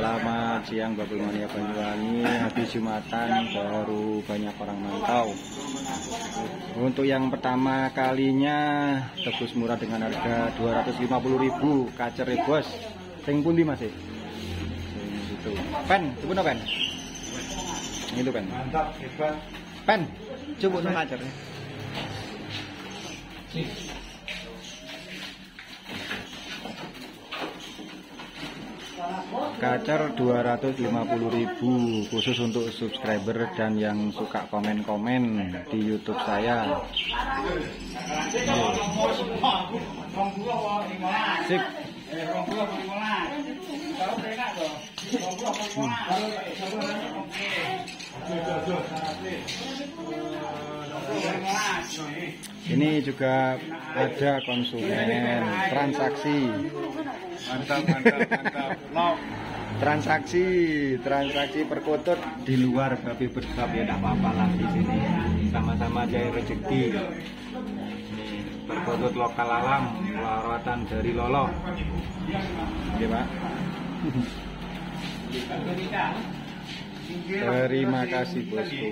Selamat siang Bapak Mania Banyuwangi. Habis Jumatan baru banyak orang mantau. Untuk yang pertama kalinya tebus murah dengan harga 250.000 kacer bos. Sing pundi Mas? Itu. Pen, coba no pen. Itu pen. Mantap, hebat. Pen, coba no kacer. Kacer 250.000 khusus untuk subscriber dan yang suka komen-komen di YouTube saya. Sip. Ini juga ada konsumen transaksi. Mantap. Transaksi perkutut di luar babi bersab ya, tidak apa-apa lah, di sini sama-sama cari rezeki. Perkutut lokal alam, perawatan dari Lolo. Oke Pak. Terima kasih bosku.